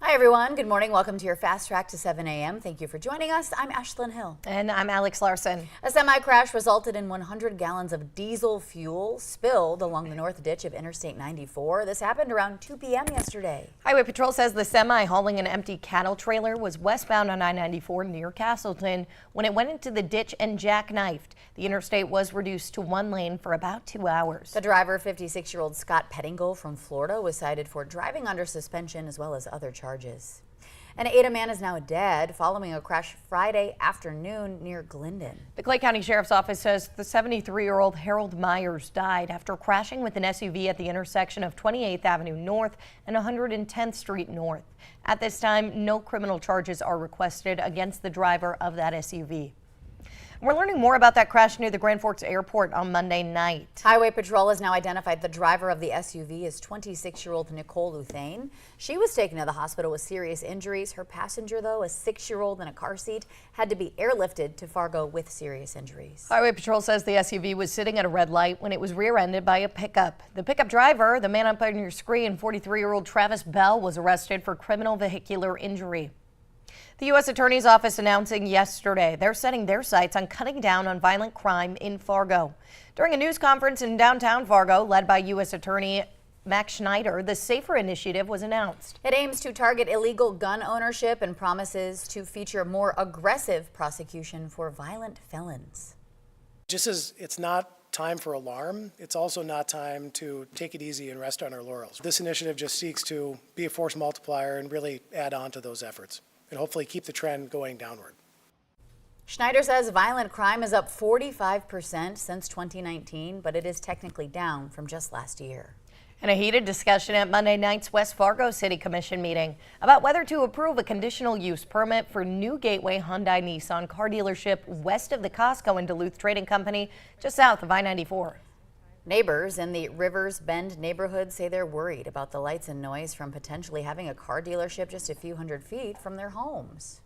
Hi everyone, good morning. Welcome to your Fast Track to 7 a.m. Thank you for joining us. I'm Ashlyn Hill. And I'm Alex Larson. A semi-crash resulted in 100 gallons of diesel fuel spilled along the north ditch of Interstate 94. This happened around 2 p.m. yesterday. Highway Patrol says the semi hauling an empty cattle trailer was westbound on I-94 near Castleton when it went into the ditch and jackknifed. The interstate was reduced to one lane for about 2 hours. The driver, 56-year-old Scott Pettingill from Florida, was cited for driving under suspension as well as other charges. An Ada man is now dead following a crash Friday afternoon near Glendon. The Clay County Sheriff's Office says the 73-year-old Harold Myers died after crashing with an SUV at the intersection of 28th Avenue North and 110th Street North. At this time, no criminal charges are requested against the driver of that SUV. We're learning more about that crash near the Grand Forks Airport on Monday night. Highway Patrol has now identified the driver of the SUV as 26-year-old Nicole Luthane. She was taken to the hospital with serious injuries. Her passenger, though, a 6-year-old in a car seat, had to be airlifted to Fargo with serious injuries. Highway Patrol says the SUV was sitting at a red light when it was rear-ended by a pickup. The pickup driver, the man up on your screen, 43-year-old Travis Bell, was arrested for criminal vehicular injury. The U.S. Attorney's Office announcing yesterday they're setting their sights on cutting down on violent crime in Fargo. During a news conference in downtown Fargo, led by U.S. Attorney Max Schneider, the SAFER initiative was announced. It aims to target illegal gun ownership and promises to feature more aggressive prosecution for violent felons. Just as it's not time for alarm, it's also not time to take it easy and rest on our laurels. This initiative just seeks to be a force multiplier and really add on to those efforts, and hopefully keep the trend going downward. Schneider says violent crime is up 45% since 2019, but it is technically down from just last year. And a heated discussion at Monday night's West Fargo City Commission meeting about whether to approve a conditional use permit for new Gateway Hyundai Nissan car dealership west of the Costco and Duluth Trading Company, just south of I-94. Neighbors in the Rivers Bend neighborhood say they're worried about the lights and noise from potentially having a car dealership just a few hundred feet from their homes.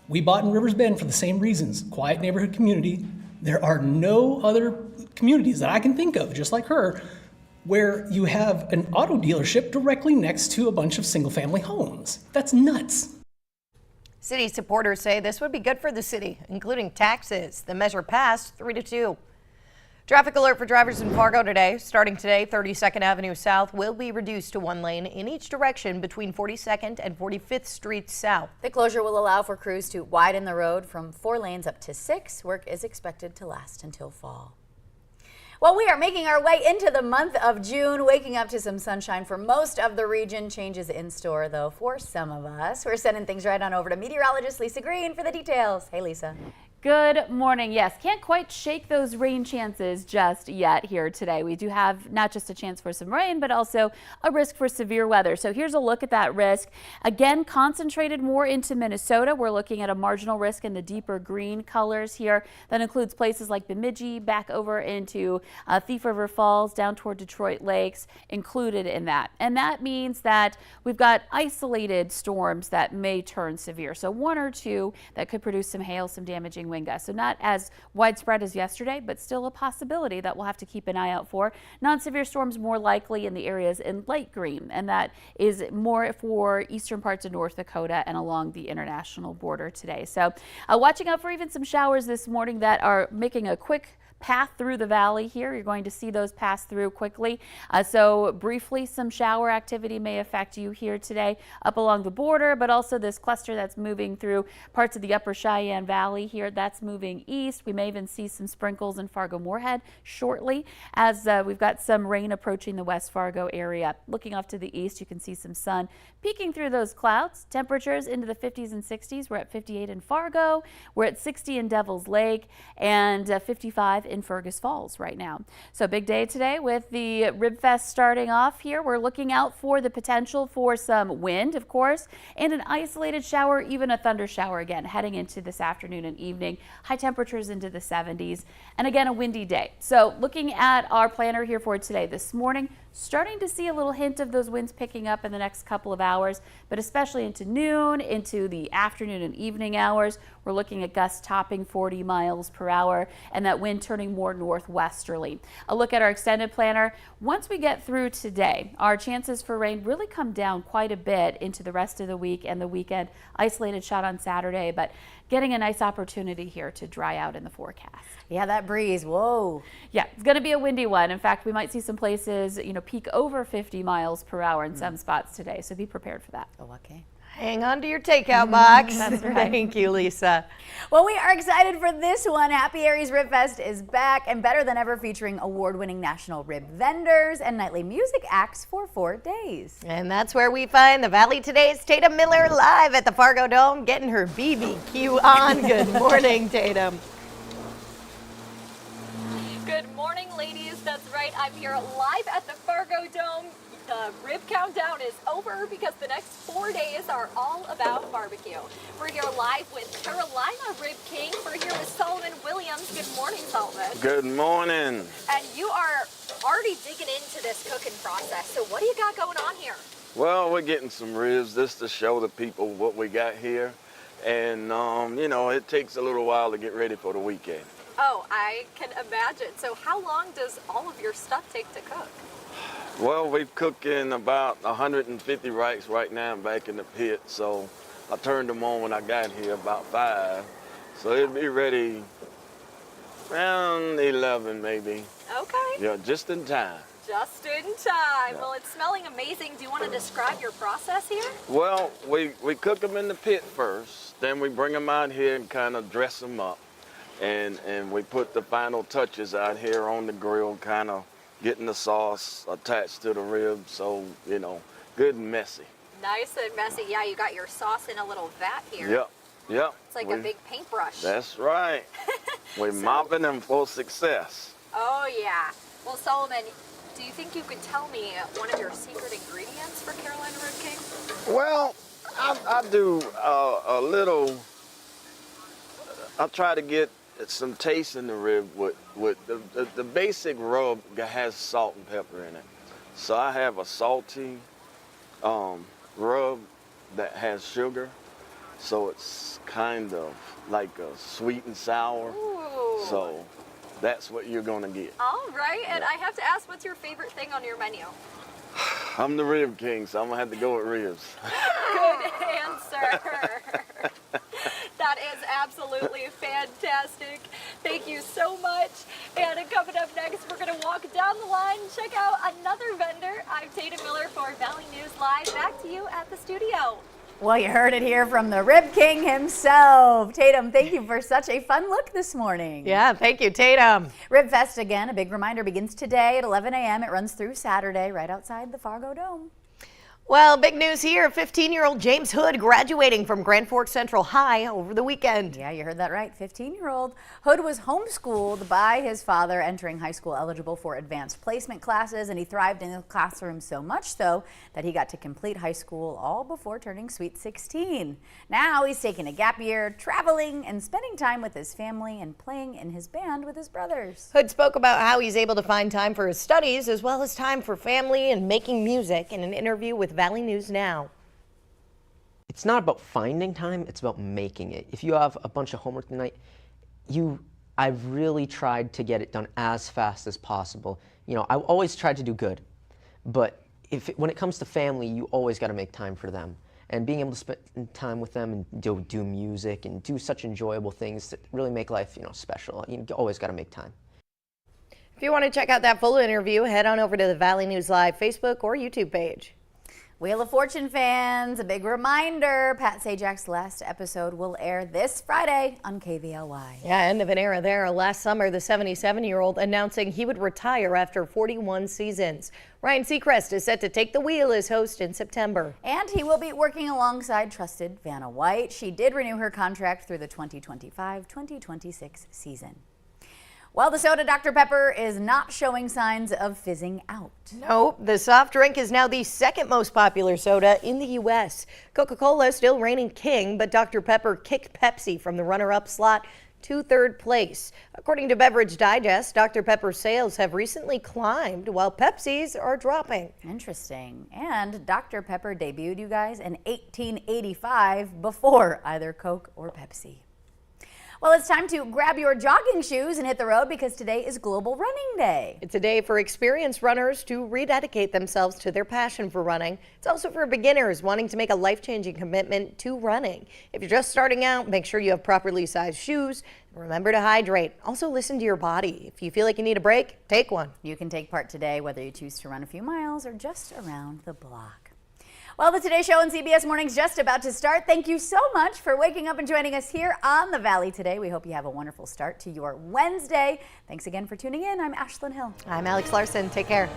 We bought in Rivers Bend for the same reasons. Quiet neighborhood community. There are no other communities that I can think of, just like her, where you have an auto dealership directly next to a bunch of single-family homes. That's nuts. City supporters say this would be good for the city, including taxes. The measure passed 3-2. Traffic alert for drivers in Fargo today. Starting today, 32nd Avenue South will be reduced to one lane in each direction between 42nd and 45th Street South. The closure will allow for crews to widen the road from 4 lanes up to 6. Work is expected to last until fall. Well, we are making our way into the month of June, waking up to some sunshine for most of the region. Changes in store, though, for some of us. We're sending things right on over to meteorologist Lisa Green for the details. Hey, Lisa. Good morning. Yes, can't quite shake those rain chances just yet here today. We do have not just a chance for some rain, but also a risk for severe weather. So here's a look at that risk. Again, concentrated more into Minnesota. We're looking at a marginal risk in the deeper green colors here. That includes places like Bemidji, back over into Thief River Falls, down toward Detroit Lakes, included in that. And that means that we've got isolated storms that may turn severe. So 1 or 2 that could produce some hail, some damaging wind gusts. So not as widespread as yesterday, but still a possibility that we'll have to keep an eye out for. Non-severe storms more likely in the areas in light green, and that is more for eastern parts of North Dakota and along the international border today. So watching out for even some showers this morning that are making a quick path through the valley here. You're going to see those pass through quickly. So briefly, some shower activity may affect you here today up along the border, but also this cluster that's moving through parts of the upper Cheyenne Valley here. That's moving east. We may even see some sprinkles in Fargo-Moorhead shortly as we've got some rain approaching the West Fargo area. Looking off to the east, you can see some sun peeking through those clouds. Temperatures into the 50s and 60s. We're at 58 in Fargo. We're at 60 in Devil's Lake and 55 in Fergus Falls right now. So big day today with the Ribfest starting off here. We're looking out for the potential for some wind, of course, and an isolated shower, even a thunder shower again, heading into this afternoon and evening. High temperatures into the 70s, and again, a windy day. So looking at our planner here for today this morning, starting to see a little hint of those winds picking up in the next couple of hours, but especially into noon, into the afternoon and evening hours. We're looking at gusts topping 40 miles per hour and that wind turning more northwesterly. A look at our extended planner. Once we get through today, our chances for rain really come down quite a bit into the rest of the week and the weekend. Isolated shot on Saturday, but getting a nice opportunity here to dry out in the forecast. Yeah, that breeze, whoa. Yeah, it's going to be a windy one. In fact, we might see some places, peak over 50 miles per hour in some spots today, so be prepared for that. Oh, okay. Hang on to your takeout box. That's right. Thank you, Lisa. Well, we are excited for this one. Happy Aries Rib Fest is back and better than ever, featuring award-winning national rib vendors and nightly music acts for 4 days. And that's where we find the Valley Today's Tatum Miller live at the Fargo Dome, getting her BBQ on. Good morning, Tatum. Good morning, ladies. That's right. I'm here live at the Fargo Dome. The rib countdown is over because the next 4 days are all about barbecue. We're here live with Carolina Rib King. We're here with Solomon Williams. Good morning, Solomon. Good morning. And you are already digging into this cooking process. So what do you got going on here? Well, we're getting some ribs just to show the people what we got here. And, it takes a little while to get ready for the weekend. Oh, I can imagine. So how long does all of your stuff take to cook? Well, we've cooking about 150 rice right now back in the pit. So I turned them on when I got here about 5. So it'll be ready around 11 maybe. Okay. Yeah, just in time. Just in time. Well, it's smelling amazing. Do you want to describe your process here? Well, we cook them in the pit first. Then we bring them out here and kind of dress them up. And we put the final touches out here on the grill, kind of getting the sauce attached to the ribs, so, good and messy. Nice and messy. Yeah, you got your sauce in a little vat here. Yep. It's like a big paintbrush. That's right. We're mopping them for success. Oh, yeah. Well, Solomon, do you think you could tell me one of your secret ingredients for Carolina Rib King? Well, I do a little, I try to get some taste in the rib with the basic rub has salt and pepper in it. So I have a salty rub that has sugar. So it's kind of like a sweet and sour. Ooh. So that's what you're gonna get. All right, and I have to ask, what's your favorite thing on your menu? I'm the Rib King, so I'm gonna have to go with ribs. Good answer. That is absolutely fantastic. Thank you so much. And coming up next, we're going to walk down the line and check out another vendor. I'm Tatum Miller for Valley News Live. Back to you at the studio. Well, you heard it here from the Rib King himself. Tatum, thank you for such a fun look this morning. Yeah, thank you, Tatum. Rib Fest, again, a big reminder, begins today at 11 a.m. It runs through Saturday right outside the Fargo Dome. Well, big news here. 15-year-old James Hood graduating from Grand Forks Central High over the weekend. Yeah, you heard that right. 15-year-old Hood was homeschooled by his father, entering high school eligible for advanced placement classes, and he thrived in the classroom so much so that he got to complete high school all before turning sweet 16. Now he's taking a gap year, traveling and spending time with his family and playing in his band with his brothers. Hood spoke about how he's able to find time for his studies as well as time for family and making music in an interview with Valley News Now. It's not about finding time, it's about making it. If you have a bunch of homework tonight, I've really tried to get it done as fast as possible. I always tried to do good, but when it comes to family, you always got to make time for them. And being able to spend time with them and do music and do such enjoyable things that really make life, special. You always got to make time. If you want to check out that full interview, head on over to the Valley News Live Facebook or YouTube page. Wheel of Fortune fans, a big reminder, Pat Sajak's last episode will air this Friday on KVLY. Yeah, end of an era there. Last summer, the 77-year-old announcing he would retire after 41 seasons. Ryan Seacrest is set to take the wheel as host in September. And he will be working alongside trusted Vanna White. She did renew her contract through the 2025-2026 season. Well, the soda Dr. Pepper is not showing signs of fizzing out. Nope, the soft drink is now the second most popular soda in the U.S. Coca-Cola still reigning king, but Dr. Pepper kicked Pepsi from the runner-up slot to third place. According to Beverage Digest, Dr. Pepper sales have recently climbed while Pepsi's are dropping. Interesting. And Dr. Pepper debuted, you guys, in 1885 before either Coke or Pepsi. Well, it's time to grab your jogging shoes and hit the road because today is Global Running Day. It's a day for experienced runners to rededicate themselves to their passion for running. It's also for beginners wanting to make a life-changing commitment to running. If you're just starting out, make sure you have properly sized shoes. Remember to hydrate. Also listen to your body. If you feel like you need a break, take one. You can take part today whether you choose to run a few miles or just around the block. Well, the Today Show on CBS Mornings just about to start. Thank you so much for waking up and joining us here on the Valley today. We hope you have a wonderful start to your Wednesday. Thanks again for tuning in. I'm Ashlyn Hill. I'm Alex Larson. Take care.